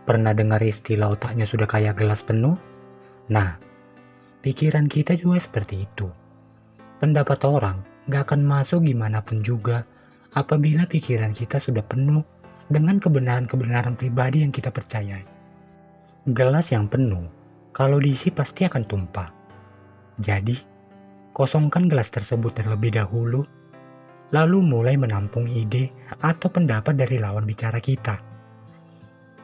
Pernah dengar istilah otaknya sudah kayak gelas penuh? Nah, pikiran kita juga seperti itu. Pendapat orang gak akan masuk gimana pun juga apabila pikiran kita sudah penuh dengan kebenaran-kebenaran pribadi yang kita percayai. Gelas yang penuh, kalau diisi pasti akan tumpah. Jadi, kosongkan gelas tersebut terlebih dahulu, lalu mulai menampung ide atau pendapat dari lawan bicara kita.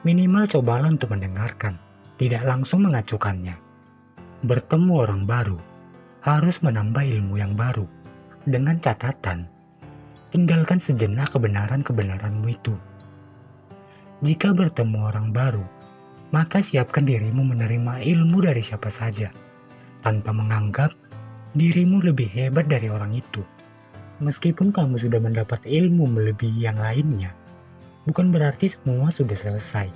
Minimal cobalah untuk mendengarkan, tidak langsung mengacukannya. Bertemu orang baru, harus menambah ilmu yang baru. Dengan catatan, tinggalkan sejenak kebenaran-kebenaranmu itu. Jika bertemu orang baru, maka siapkan dirimu menerima ilmu dari siapa saja, tanpa menganggap dirimu lebih hebat dari orang itu. Meskipun kamu sudah mendapat ilmu melebihi yang lainnya, bukan berarti semua sudah selesai.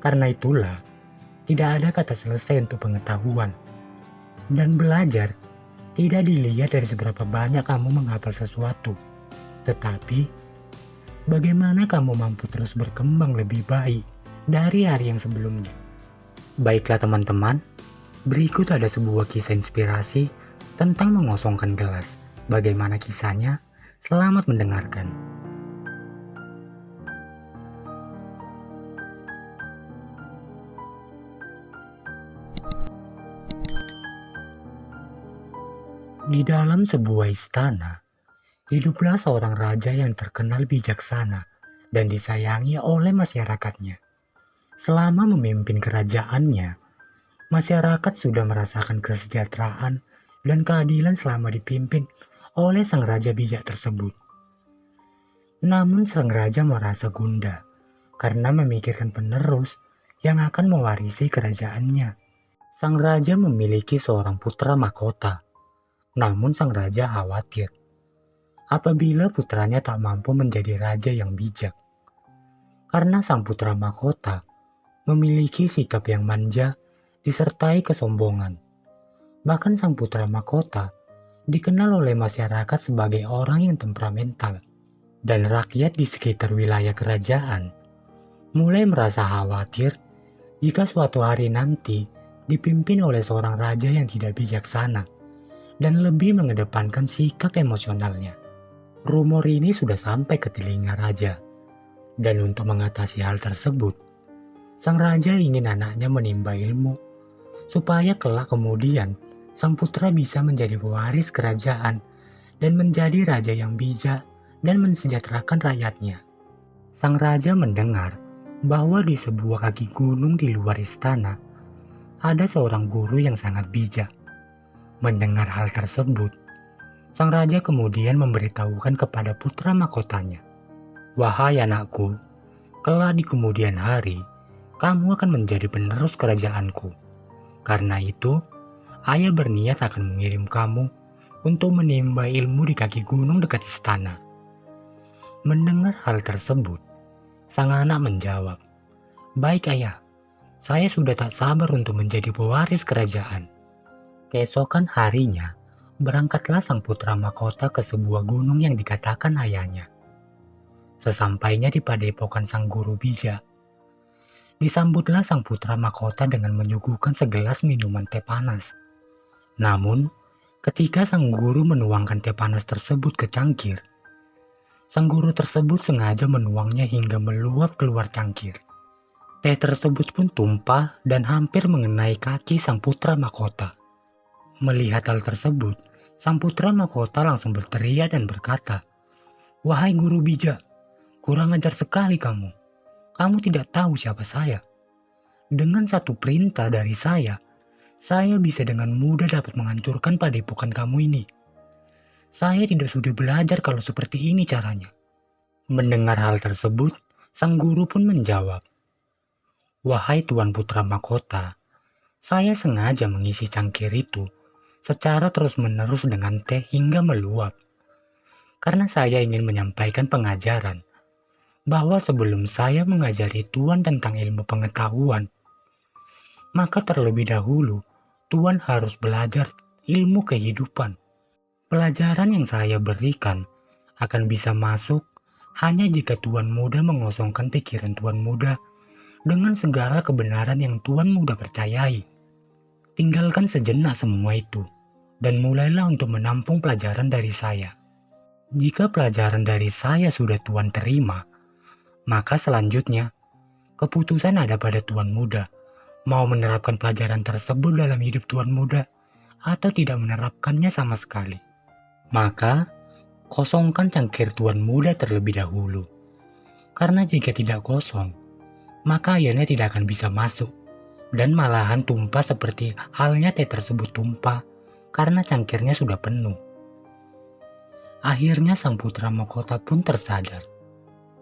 Karena itulah, tidak ada kata selesai untuk pengetahuan. Dan belajar tidak dilihat dari seberapa banyak kamu menghafal sesuatu, tetapi bagaimana kamu mampu terus berkembang lebih baik dari hari yang sebelumnya. Baiklah teman-teman, berikut ada sebuah kisah inspirasi tentang mengosongkan gelas. Bagaimana kisahnya? Selamat mendengarkan. Di dalam sebuah istana, hiduplah seorang raja yang terkenal bijaksana dan disayangi oleh masyarakatnya. Selama memimpin kerajaannya, masyarakat sudah merasakan kesejahteraan dan keadilan selama dipimpin oleh sang raja bijak tersebut. Namun sang raja merasa gundah karena memikirkan penerus yang akan mewarisi kerajaannya. Sang raja memiliki seorang putra mahkota. Namun sang raja khawatir apabila putranya tak mampu menjadi raja yang bijak. Karena sang putra mahkota memiliki sikap yang manja disertai kesombongan. Bahkan sang putra mahkota dikenal oleh masyarakat sebagai orang yang temperamental. Dan rakyat di sekitar wilayah kerajaan mulai merasa khawatir jika suatu hari nanti dipimpin oleh seorang raja yang tidak bijaksana dan lebih mengedepankan sikap emosionalnya. Rumor ini sudah sampai ke telinga raja. Dan untuk mengatasi hal tersebut, sang raja ingin anaknya menimba ilmu, supaya kelak kemudian sang putra bisa menjadi pewaris kerajaan dan menjadi raja yang bijak dan mensejahterakan rakyatnya. Sang raja mendengar bahwa di sebuah kaki gunung di luar istana, ada seorang guru yang sangat bijak. Mendengar hal tersebut, sang raja kemudian memberitahukan kepada putra mahkotanya, "Wahai anakku, kelak di kemudian hari, kamu akan menjadi penerus kerajaanku. Karena itu, ayah berniat akan mengirim kamu untuk menimba ilmu di kaki gunung dekat istana." Mendengar hal tersebut, sang anak menjawab, "Baik ayah, saya sudah tak sabar untuk menjadi pewaris kerajaan." Keesokan harinya, berangkatlah sang putra mahkota ke sebuah gunung yang dikatakan ayahnya. Sesampainya di padepokan sang guru bijak, disambutlah sang putra mahkota dengan menyuguhkan segelas minuman teh panas. Namun, ketika sang guru menuangkan teh panas tersebut ke cangkir, sang guru tersebut sengaja menuangnya hingga meluap keluar cangkir. Teh tersebut pun tumpah dan hampir mengenai kaki sang putra mahkota. Melihat hal tersebut, sang putra mahkota langsung berteriak dan berkata, "Wahai guru bijak, kurang ajar sekali kamu. Kamu tidak tahu siapa saya. Dengan satu perintah dari saya bisa dengan mudah dapat menghancurkan padepokan kamu ini. Saya tidak sudi belajar kalau seperti ini caranya." Mendengar hal tersebut, sang guru pun menjawab, "Wahai Tuan Putra Mahkota, saya sengaja mengisi cangkir itu secara terus-menerus dengan teh hingga meluap. Karena saya ingin menyampaikan pengajaran bahwa sebelum saya mengajari Tuan tentang ilmu pengetahuan, maka terlebih dahulu Tuan harus belajar ilmu kehidupan. Pelajaran yang saya berikan akan bisa masuk hanya jika Tuan muda mengosongkan pikiran Tuan muda dengan segala kebenaran yang Tuhan mudah percayai. Tinggalkan sejenak semua itu, dan mulailah untuk menampung pelajaran dari saya. Jika pelajaran dari saya sudah Tuhan terima, maka selanjutnya, keputusan ada pada Tuan muda, mau menerapkan pelajaran tersebut dalam hidup Tuan muda, atau tidak menerapkannya sama sekali. Maka, kosongkan cangkir Tuan muda terlebih dahulu. Karena jika tidak kosong, maka airnya tidak akan bisa masuk, dan malahan tumpah seperti halnya teh tersebut tumpah karena cangkirnya sudah penuh. Akhirnya sang putra mahkota pun tersadar.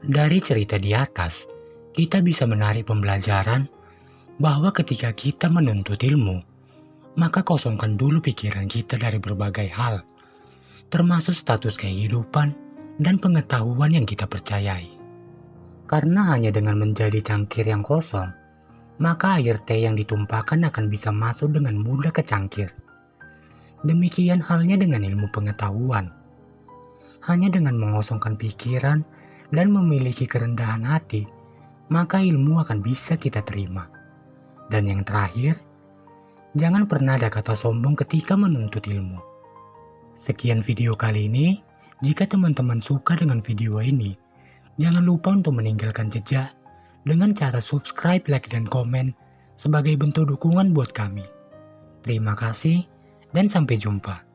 Dari cerita di atas, kita bisa menarik pembelajaran bahwa ketika kita menuntut ilmu, maka kosongkan dulu pikiran kita dari berbagai hal, termasuk status kehidupan dan pengetahuan yang kita percayai. Karena hanya dengan menjadi cangkir yang kosong, maka air teh yang ditumpahkan akan bisa masuk dengan mudah ke cangkir. Demikian halnya dengan ilmu pengetahuan. Hanya dengan mengosongkan pikiran dan memiliki kerendahan hati, maka ilmu akan bisa kita terima. Dan yang terakhir, jangan pernah ada kata sombong ketika menuntut ilmu. Sekian video kali ini. Jika teman-teman suka dengan video ini, jangan lupa untuk meninggalkan jejak dengan cara subscribe, like, dan komen sebagai bentuk dukungan buat kami. Terima kasih dan sampai jumpa.